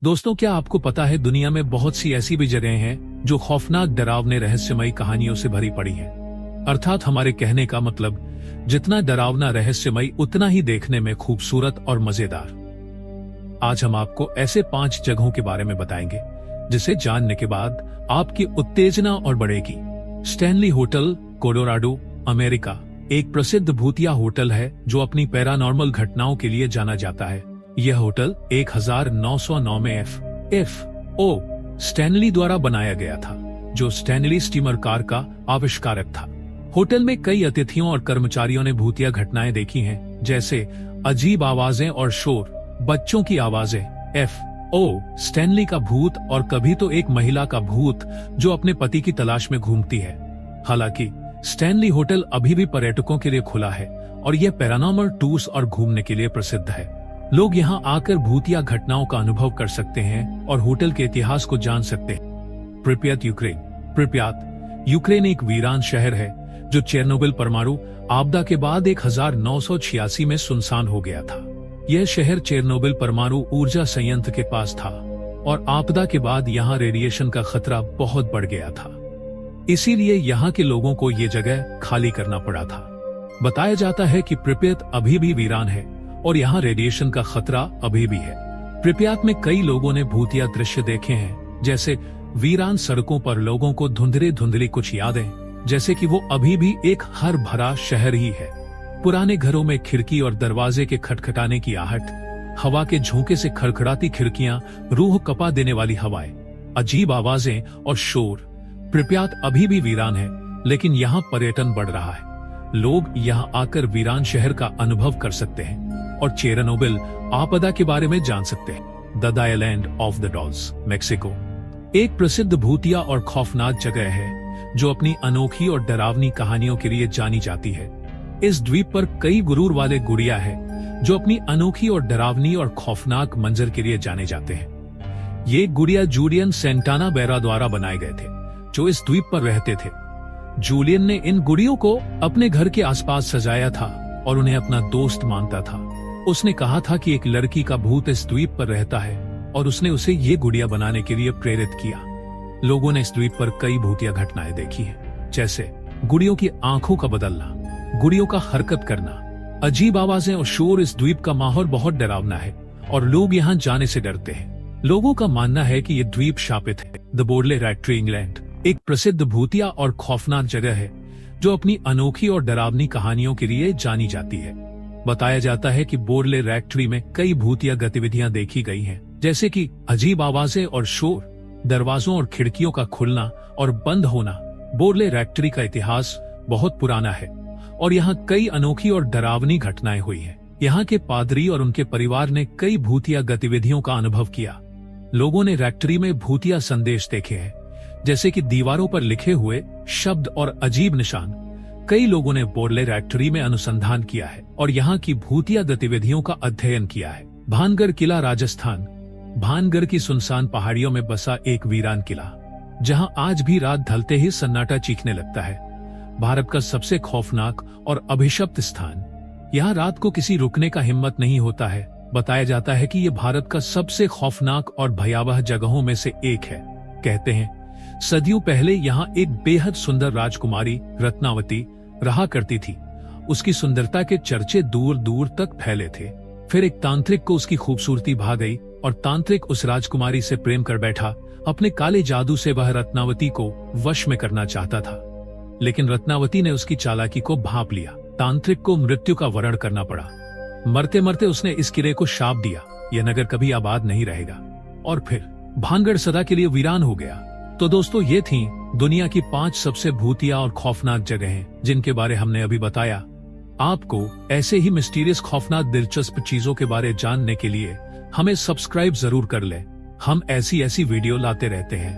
दोस्तों, क्या आपको पता है दुनिया में बहुत सी ऐसी भी जगहें हैं जो खौफनाक, डरावने, रहस्यमयी कहानियों से भरी पड़ी हैं। अर्थात हमारे कहने का मतलब, जितना डरावना, रहस्यमयी उतना ही देखने में खूबसूरत और मजेदार। आज हम आपको ऐसे 5 जगहों के बारे में बताएंगे जिसे जानने के बाद आपकी उत्तेजना और बढ़ेगी। स्टैनली होटल, कोलोराडो, अमेरिका, एक प्रसिद्ध भूतिया होटल है जो अपनी पैरानॉर्मल घटनाओं के लिए जाना जाता है। यह होटल 1909 में F.O. स्टैनली द्वारा बनाया गया था, जो स्टैनली स्टीमर कार का आविष्कारक था। होटल में कई अतिथियों और कर्मचारियों ने भूतिया घटनाएं देखी हैं, जैसे अजीब आवाजें और शोर, बच्चों की आवाजें, F.O. स्टैनली का भूत और कभी तो एक महिला का भूत जो अपने पति की तलाश में घूमती है। हालांकि स्टैनली होटल अभी भी पर्यटकों के लिए खुला है और यह पैरानॉर्मल टूर्स और घूमने के लिए प्रसिद्ध है। लोग यहाँ आकर भूतिया घटनाओं का अनुभव कर सकते हैं और होटल के इतिहास को जान सकते हैं। प्रिप्यात, यूक्रेन। प्रिप्यात, यूक्रेन एक वीरान शहर है जो चेरनोबिल परमाणु आपदा के बाद 1986 में सुनसान हो गया था। यह शहर चेरनोबिल परमाणु ऊर्जा संयंत्र के पास था और आपदा के बाद यहाँ रेडिएशन का खतरा बहुत बढ़ गया था। इसीलिए यहाँ के लोगों को ये जगह खाली करना पड़ा था। बताया जाता है कि प्रिप्यात अभी भी वीरान है और यहाँ रेडिएशन का खतरा अभी भी है। प्रिप्यात में कई लोगों ने भूतिया दृश्य देखे हैं, जैसे वीरान सड़कों पर लोगों को धुंधली कुछ यादें, जैसे कि वो अभी भी एक हर भरा शहर ही है। पुराने घरों में खिड़की और दरवाजे के खटखटाने की आहट, हवा के झोंके से खड़खड़ाती खिड़कियां, रूह कपा देने वाली हवाएं, अजीब आवाजें और शोर। प्रिप्यात अभी भी वीरान है, लेकिन यहाँ पर्यटन बढ़ रहा है। लोग यहाँ आकर वीरान शहर का अनुभव कर सकते हैं और चेरनोबिल आपदा के बारे में जान सकते हैं। The island of the dolls, Mexico, एक प्रसिद्ध भूतिया और खौफनाक जगह है जो अपनी अनोखी और डरावनी कहानियों के लिए जानी जाती है। इस द्वीप पर कई गुरूर वाले गुड़िया है जो अपनी अनोखी और डरावनी और खौफनाक मंजर के लिए जाने जाते हैं। ये गुड़िया जूलियन सेंटाना बेरा द्वारा बनाए गए थे, जो इस द्वीप पर रहते थे। जूलियन ने इन गुड़ियों को अपने घर के आसपास सजाया था और उन्हें अपना दोस्त मानता था। उसने कहा था कि एक लड़की का भूत इस द्वीप पर रहता है और उसने उसे ये गुड़िया बनाने के लिए प्रेरित किया। लोगों ने इस द्वीप पर कई भूतिया घटनाएं देखी हैं, जैसे गुड़ियों की आंखों का बदलना, गुड़ियों का हरकत करना, अजीब आवाजें और शोर। इस द्वीप का माहौल बहुत डरावना है और लोग यहाँ जाने से डरते हैं। लोगों का मानना है कि ये द्वीप शापित है। द बोर्डले रैक्ट्री, इंग्लैंड, एक प्रसिद्ध भूतिया और खौफनाक जगह है जो अपनी अनोखी और डरावनी कहानियों के लिए जानी जाती है। बताया जाता है कि बोर्डले रैक्ट्री में कई भूतिया गतिविधियां देखी गई हैं, जैसे कि अजीब आवाजें और शोर, दरवाजों और खिड़कियों का खुलना और बंद होना। बोर्डले रैक्ट्री का इतिहास बहुत पुराना है और यहाँ कई अनोखी और डरावनी घटनाएं हुई हैं। यहाँ के पादरी और उनके परिवार ने कई भूतिया गतिविधियों का अनुभव किया। लोगों ने रैक्ट्री में भूतिया संदेश देखे हैं, जैसे कि दीवारों पर लिखे हुए शब्द और अजीब निशान। कई लोगों ने बोर्डले रैक्ट्री में अनुसंधान किया है और यहाँ की भूतिया गतिविधियों का अध्ययन किया है। भानगढ़ किला, राजस्थान, भानगढ़ की सुनसान पहाड़ियों में बसा एक वीरान किला, जहाँ आज भी रात ढलते ही सन्नाटा चीखने लगता है। भारत का सबसे खौफनाक और अभिशप्त स्थान। यहाँ रात को किसी रुकने का हिम्मत नहीं होता है। बताया जाता है कि ये भारत का सबसे खौफनाक और भयावह जगहों में से एक है। कहते हैं सदियों पहले यहाँ एक बेहद सुंदर राजकुमारी रत्नावती रहा करती थी। उसकी सुंदरता के चर्चे दूर दूर तक फैले थे। फिर एक तांत्रिक को उसकी खूबसूरती भा गई और तांत्रिक उस राजकुमारी से प्रेम कर बैठा। अपने काले जादू से वह रत्नावती को वश में करना चाहता था, लेकिन रत्नावती ने उसकी चालाकी को भांप लिया। तांत्रिक को मृत्यु का वरण करना पड़ा। मरते मरते उसने इस किले को शाप दिया, यह नगर कभी आबाद नहीं रहेगा। और फिर भानगढ़ सदा के लिए वीरान हो गया। तो दोस्तों, ये थी दुनिया की 5 सबसे भूतिया और खौफनाक जगहें जिनके बारे हमने अभी बताया। आपको ऐसे ही मिस्टीरियस, खौफनाक, दिलचस्प चीजों के बारे जानने के लिए हमें सब्सक्राइब जरूर कर लें। हम ऐसी वीडियो लाते रहते हैं।